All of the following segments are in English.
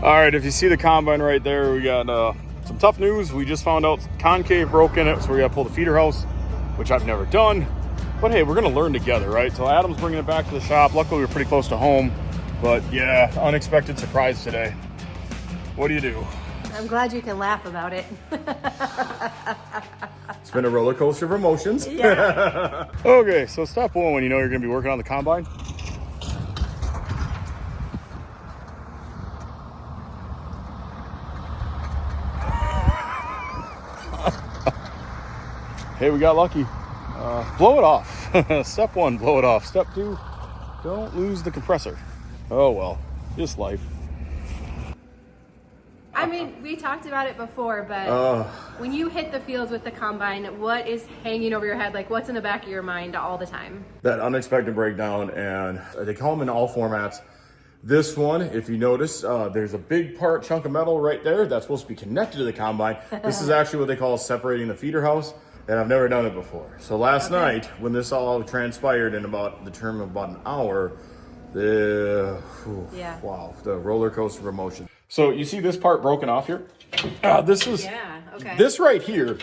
All right, if you see the combine right there, we got some tough news. We just found out concave broke in it, so we got to pull the feeder house, which I've never done. But hey, we're going to learn together, right? So Adam's bringing it back to the shop. Luckily, we're pretty close to home. But yeah, unexpected surprise today. What do you do? I'm glad you can laugh about it. It's been a roller coaster of emotions. Yeah. Okay, so step one when you know you're going to be working on the combine. Hey, we got lucky. Blow it off. Step one, blow it off. Step two, don't lose the compressor. Oh well, just life. I mean, we talked about it before, but when you hit the fields with the combine, what is hanging over your head? Like, what's in the back of your mind all the time? That unexpected breakdown, and they call them in all formats. This one, if you notice, there's a big chunk of metal right there that's supposed to be connected to the combine. This is actually what they call separating the feeder house, and I've never done it before. So last night, when this all transpired in about the term of about an hour, wow, the roller coaster of emotion. So you see this part broken off here? This is, this right here,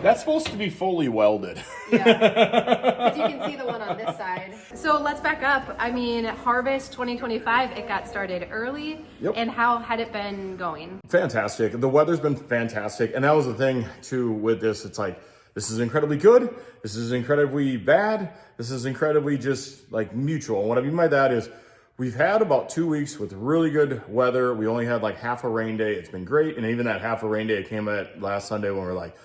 that's supposed to be fully welded. Yeah, because you can see the one on this side. So let's back up. I mean, Harvest 2025, it got started early. Yep. And how had it been going? Fantastic. The weather's been fantastic. And that was the thing too with this. It's like, this is incredibly good. This is incredibly bad. This is incredibly just like mutual. And what I mean by that is we've had about 2 weeks with really good weather. We only had like half a rain day. It's been great. And even that half a rain day came at last Sunday when we were like,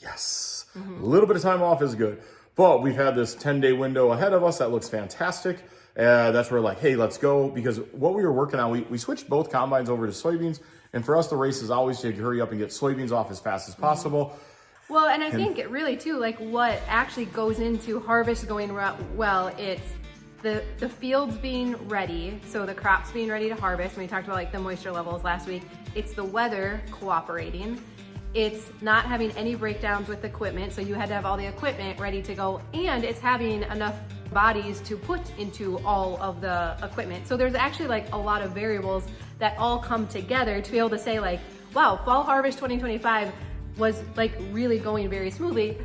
yes, a little bit of time off is good. But we've had this 10-day window ahead of us that looks fantastic. That's where like, hey, let's go. Because what we were working on, we switched both combines over to soybeans. And for us, the race is always to hurry up and get soybeans off as fast as possible. Well, and I think it really too, like what actually goes into harvest going well, it's the fields being ready, so the crops being ready to harvest. We talked about like the moisture levels last week. It's the weather cooperating. It's not having any breakdowns with equipment, so you had to have all the equipment ready to go, and it's having enough bodies to put into all of the equipment. So there's actually like a lot of variables that all come together to be able to say like, wow, fall harvest 2025 was like really going very smoothly.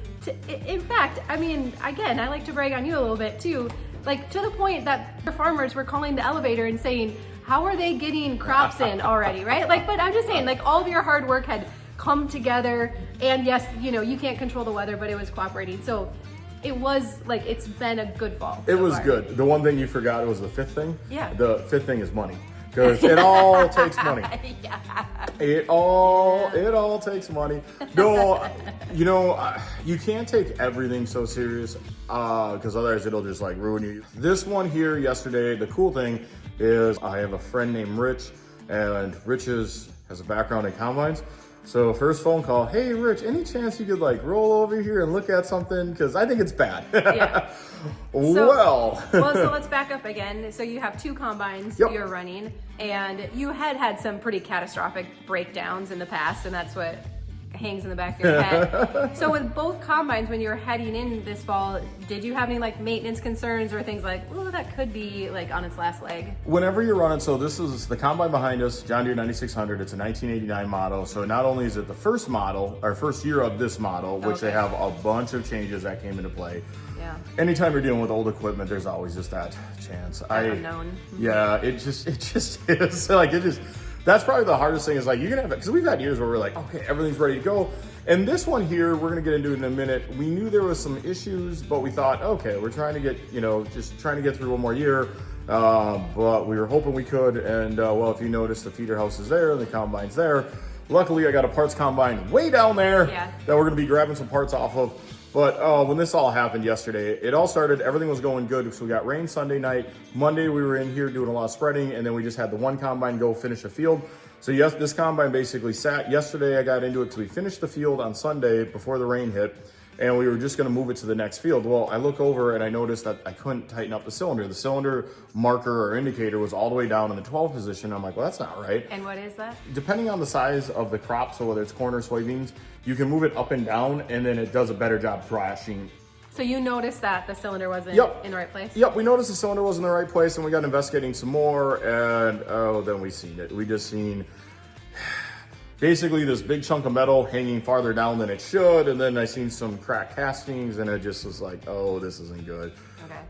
In fact, I mean, again, I like to brag on you a little bit too, like to the point that the farmers were calling the elevator and saying, how are they getting crops in already, right? Like, but I'm just saying, like all of your hard work had come together, and yes, you know, you can't control the weather, but it was cooperating. So it was like, it's been a good fall. It was good. The one thing you forgot was the fifth thing. Yeah. The fifth thing is money. Because it all takes money. Yeah. It all takes money. No, you know, you can't take everything so serious because otherwise it'll just like ruin you. This one here yesterday, the cool thing is I have a friend named Rich, and Rich has a background in combines. So first phone call, hey Rich, any chance you could like roll over here and look at something? Because I think it's bad. Yeah. Well, so let's back up again. So you have two combines you're running, and you had some pretty catastrophic breakdowns in the past, and that's what hangs in the back of your head. So with both combines, when you're heading in this fall, did you have any like maintenance concerns or things like, oh, that could be like on its last leg? Whenever you're running, so this is the combine behind us, John Deere 9600. It's a 1989 model. So not only is it the first model, or first year of this model, which they have a bunch of changes that came into play. Yeah. Anytime you're dealing with old equipment, there's always just that chance. Unknown. Yeah, it just is like that's probably the hardest thing is like you're gonna have it because we've had years where we're like, okay, everything's ready to go. And this one here, we're gonna get into it in a minute. We knew there was some issues, but we thought, okay, we're trying to get, just trying to get through one more year. But we were hoping we could. And well, if you notice, the feeder house is there, the combine's there. Luckily, I got a parts combine way down there that we're gonna be grabbing some parts off of. But when this all happened yesterday, it all started, everything was going good. So we got rain Sunday night. Monday, we were in here doing a lot of spreading, and then we just had the one combine go finish a field. So yes, this combine basically sat. Yesterday, I got into it till we finished the field on Sunday before the rain hit, and we were just gonna move it to the next field. Well, I look over and I noticed that I couldn't tighten up the cylinder. The cylinder marker or indicator was all the way down in the 12 position. I'm like, well, that's not right. And what is that? Depending on the size of the crop, so whether it's corn or soybeans, you can move it up and down, and then it does a better job thrashing So you noticed that the cylinder wasn't in the right place? Yep, we noticed the cylinder was in the right place, and we got investigating some more, and then we seen it. We just seen basically this big chunk of metal hanging farther down than it should, and then I seen some cracked castings, and it just was like, oh, this isn't good.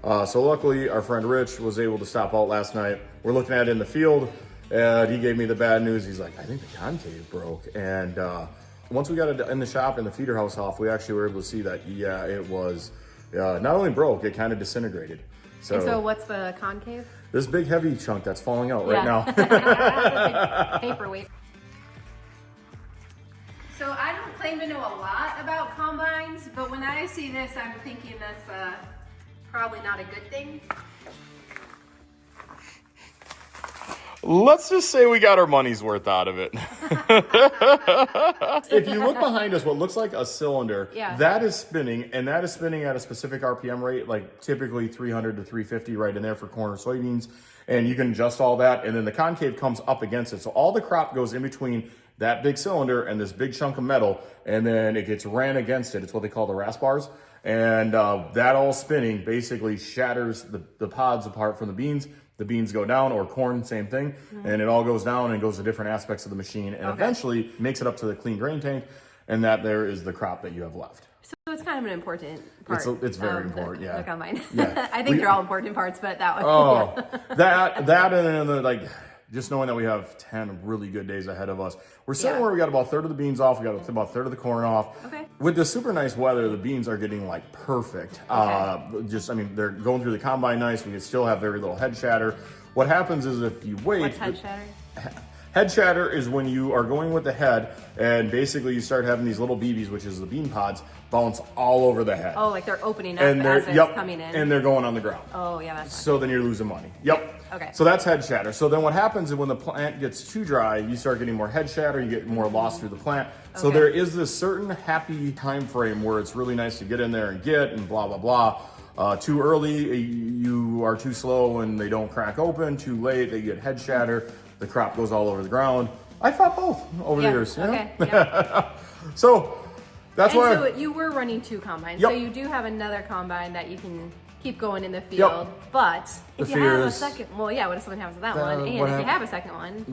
Okay. So luckily, our friend Rich was able to stop out last night. We're looking at it in the field, and he gave me the bad news. He's like, I think the concave broke, and once we got it in the shop and the feeder house off, we actually were able to see that, yeah, it was not only broke, it kind of disintegrated. So what's the concave? This big heavy chunk that's falling out right now. Paperweight. So I don't claim to know a lot about combines, but when I see this, I'm thinking that's probably not a good thing. Let's just say we got our money's worth out of it. If you look behind us, what looks like a cylinder, that is spinning, and that is spinning at a specific RPM rate, like typically 300 to 350 right in there for corn or soybeans, and you can adjust all that, and then the concave comes up against it. So all the crop goes in between that big cylinder and this big chunk of metal, and then it gets ran against it. It's what they call the rasp bars. And that all spinning basically shatters the pods apart from the beans. The beans go down, or corn, same thing. And it all goes down and goes to different aspects of the machine, and eventually makes it up to the clean grain tank, and that there is the crop that you have left. So it's kind of an important part. It's very important, the combine. Yeah. I think they're all important parts, but that one. Oh, that and then like, just knowing that we have 10 really good days ahead of us. We're sitting where we got about a third of the beans off. We got about a third of the corn off. Okay. With the super nice weather, the beans are getting like perfect. I mean, they're going through the combine nice. We can still have very little head shatter. What happens is if you wait. What's head shatter? Head shatter is when you are going with the head, and basically you start having these little BBs, which is the bean pods, bounce all over the head. Oh, like they're opening up and as it's coming in. And they're going on the ground. Oh, yeah, that's So then you're losing money. Yep. Okay. So that's head shatter. So then what happens is when the plant gets too dry, you start getting more head shatter, you get more loss through the plant. So there is this certain happy time frame where it's really nice to get in there and get and blah, blah, blah. Too early, you are too slow and they don't crack open. Too late, they get head shatter. The crop goes all over the ground. I fought both over the years. Okay. So that's why. So you were running 2 combines. So you do have another combine that you can keep going in the field. But if you have a second, what if something happens to that one? And if you have a second one,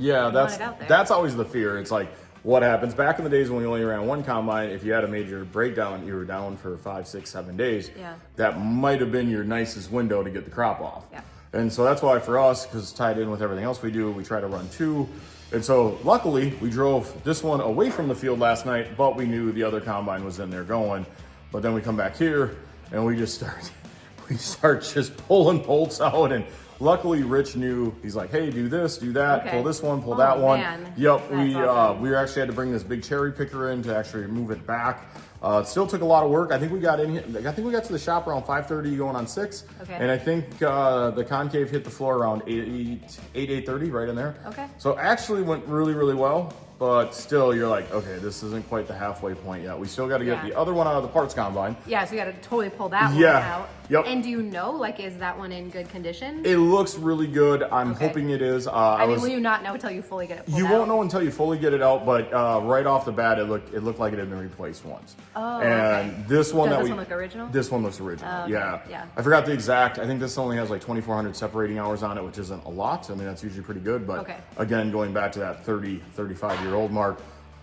that's always the fear. It's like, what happens back in the days when we only ran 1 combine, if you had a major breakdown, you were down for 5, 6, 7 days. That might have been your nicest window to get the crop off. And so that's why for us, because it's tied in with everything else we do, we try to run 2. And so luckily we drove this one away from the field last night, but we knew the other combine was in there going. But then we come back here and we start just pulling bolts out, and luckily Rich knew. He's like, hey, do this, do that, pull this one, pull that one. Man. Yep, Awesome. we actually had to bring this big cherry picker in to actually move it back. It still took a lot of work. I think we got to the shop around 5:30 going on 6. And I think the concave hit the floor around 8:30 right in there. So actually went really, really well. But still, you're like, okay, this isn't quite the halfway point yet. We still got to get the other one out of the parts combine. So you got to totally pull that one out. Yep. And do you know, like, is that one in good condition? It looks really good. I'm hoping it is. Will you not know until you fully get it pulled out? You won't know until you fully get it out, but right off the bat, it looked like it had been replaced once. Oh, and this one Does this one look original? This one looks original. Oh, okay. Yeah. I forgot the exact. I think this only has like 2,400 separating hours on it, which isn't a lot. I mean, that's usually pretty good. But again, going back to that 30, 35-year-old mark,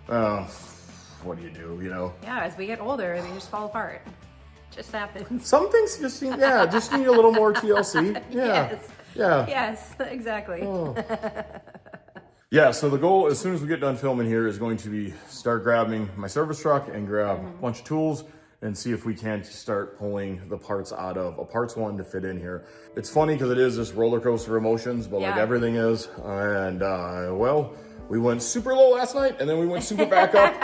what do you do? You know? Yeah, as we get older, they just fall apart. Just happens. Some things just need a little more TLC. Yeah. Yes, exactly. Oh. Yeah, so the goal, as soon as we get done filming here, is going to be start grabbing my service truck and grab a bunch of tools and see if we can start pulling the parts out of a parts one to fit in here. It's funny because it is this roller coaster of emotions, but like everything is. And well, we went super low last night and then we went super back up.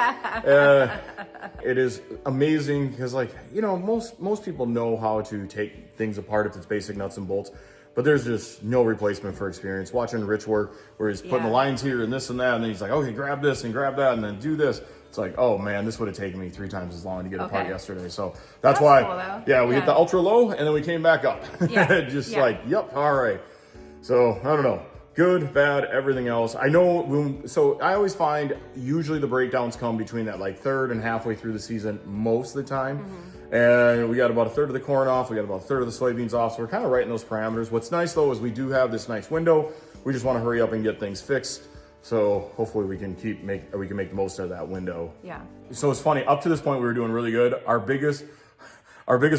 It is amazing because, like, you know, most people know how to take things apart if it's basic nuts and bolts. But there's just no replacement for experience. Watching Rich work, where he's putting the lines here and this and that, and then he's like, okay, grab this and grab that, and then do this. It's like, oh man, this would have taken me 3 times as long to get apart yesterday. So that's why, cool, we hit the ultra low, and then we came back up. Like, yep, all right. So I don't know. Good, bad, everything else. I know, so I always find usually the breakdowns come between that like third and halfway through the season most of the time. And we got about a third of the corn off. We got about a third of the soybeans off. So we're kind of right in those parameters. What's nice though is we do have this nice window. We just want to hurry up and get things fixed. So hopefully we can make the most of that window. Yeah. So it's funny, up to this point we were doing really good. Our biggest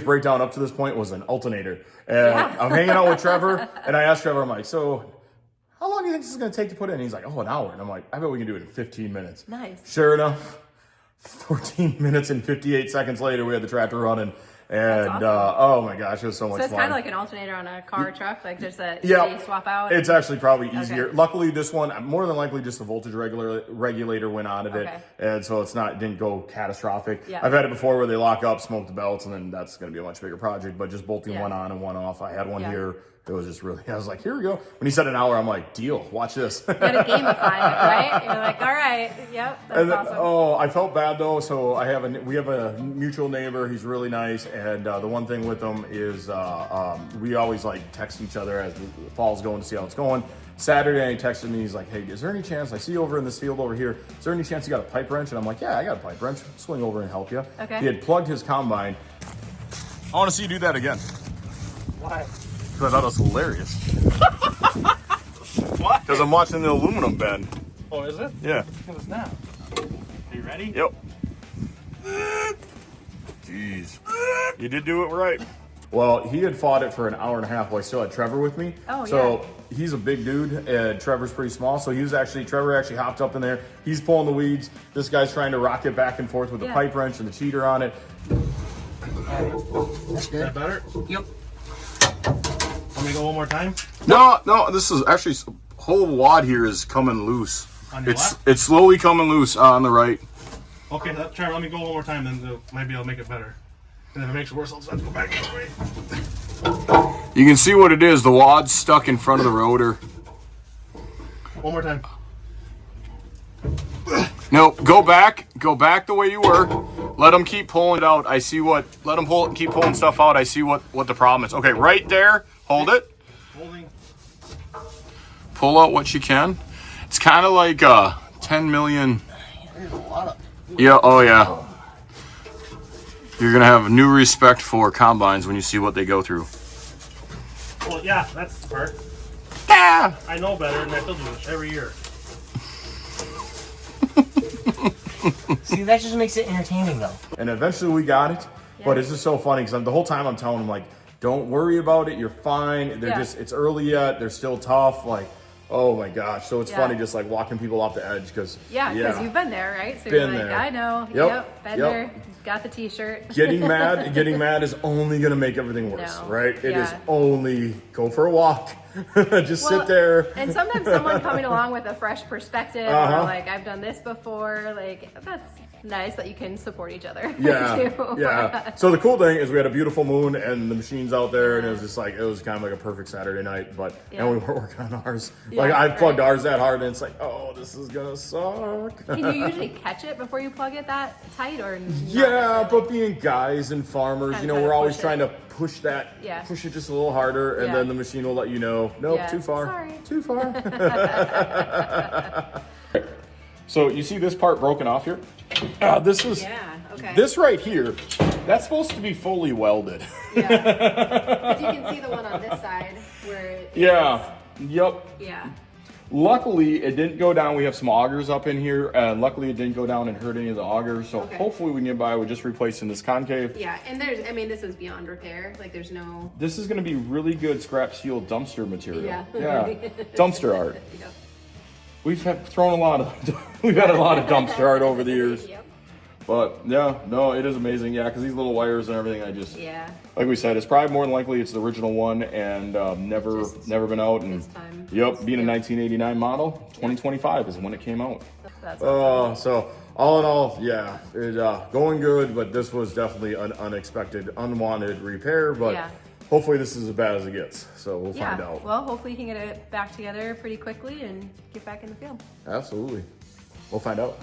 breakdown up to this point was an alternator. And I'm hanging out with Trevor, and I asked Trevor, I'm like, so how long do you think this is gonna take to put in? And he's like, oh, an hour. And I'm like, I bet we can do it in 15 minutes. Nice. Sure enough, 14 minutes and 58 seconds later, we had the tractor running. And awesome. Oh my gosh, it was so much fun. So it's kind of like an alternator on a car or truck, like just a yeah, swap out? It's actually probably easier. Okay. Luckily, this one, more than likely, just the voltage regulator went on it. And so it didn't go catastrophic. Yeah. I've had it before where they lock up, smoke the belts, and then that's going to be a much bigger project. But just bolting one on and one off. I had one here. It was just really, I was like, here we go. When he said an hour, I'm like, deal, watch this. You gotta gamify it, right? You're like, all right, yep, that's awesome. Oh, I felt bad though. So we have a mutual neighbor. He's really nice. And the one thing with him is we always like text each other as the fall's going to see how it's going. Saturday, he texted me. He's like, hey, is there any chance, I see you over in this field over here, is there any chance you got a pipe wrench? And I'm like, yeah, I got a pipe wrench. Swing over and help you. Okay. He had plugged his combine. I want to see you do that again. Why? Because I thought it was hilarious. What? Because I'm watching the aluminum bend. Oh, is it? Yeah. Look at this now. Are you ready? Yep. Jeez. You did do it right. Well, he had fought it for an hour and a half while I still had Trevor with me. Oh, so he's a big dude and Trevor's pretty small. So Trevor actually hopped up in there. He's pulling the weeds. This guy's trying to rock it back and forth with the pipe wrench and the cheater on it. That's good. Is that better? Yep. Want me to go one more time? No, this is actually, whole wad here is coming loose. On your left? It's slowly coming loose on the right. Okay, Trevor, let me go one more time, then maybe I'll make it better. And if it makes it worse, I'll just have to go back the other way. You can see what it is. The wad's stuck in front of the rotor. One more time. No, go back the way you were. Let them keep pulling it out. Let them keep pulling stuff out. I see what the problem is. Okay, right there. Hold it. Holding. Pull out what you can. It's kind of like 10 million. There's a lot of. Yeah, oh yeah. You're going to have new respect for combines when you see what they go through. Well, yeah, that's the part. Yeah. I know better, and I still do this every year. See, that just makes it entertaining, though. And eventually we got it, but it's just so funny because the whole time I'm telling them, like, don't worry about it, you're fine. It's early yet, they're still tough, like, oh my gosh. So it's funny just like walking people off the edge because you've been there, right? So Been you're like, there. I know, been there, got the t-shirt. Getting mad is only going to make everything worse, No. right? It is Yeah. only go for a walk. Just sit there. And sometimes someone coming along with a fresh perspective or like, I've done this before, like that's nice that you can support each other. too. Yeah. So the cool thing is we had a beautiful moon and the machine's out there and it was just like, it was kind of like a perfect Saturday night, but and we weren't working on ours. Like I plugged ours that hard and it's like, oh, this is going to suck. Can you usually catch it before you plug it that tight or not Yeah, necessarily? but being guys and farmers, Kinda you know, try to we're always push it. trying to push it just a little harder, and then the machine will let you know, nope, too far. Sorry. Too far. So you see this part broken off here? This is okay. this right here. That's supposed to be fully welded. But you can see the one on this side where it Yep. Yeah. Luckily, it didn't go down. We have some augers up in here, and luckily it didn't go down and hurt any of the augers. So hopefully we can get by with just replacing this concave. Yeah, and this is beyond repair. Like there's no. This is going to be really good scrap steel dumpster material. Yeah. Dumpster art. Yep. We've had a lot of dumpster art over the years. Yep. But no, it is amazing. Yeah, because these little wires and everything, like we said, it's probably more than likely it's the original one and never been out. And time. being a 1989 model, 2025 is when it came out. That's So all in all, it going good, but this was definitely an unexpected, unwanted repair. But hopefully this is as bad as it gets. So we'll find out. Well, hopefully you can get it back together pretty quickly and get back in the field. Absolutely. We'll find out.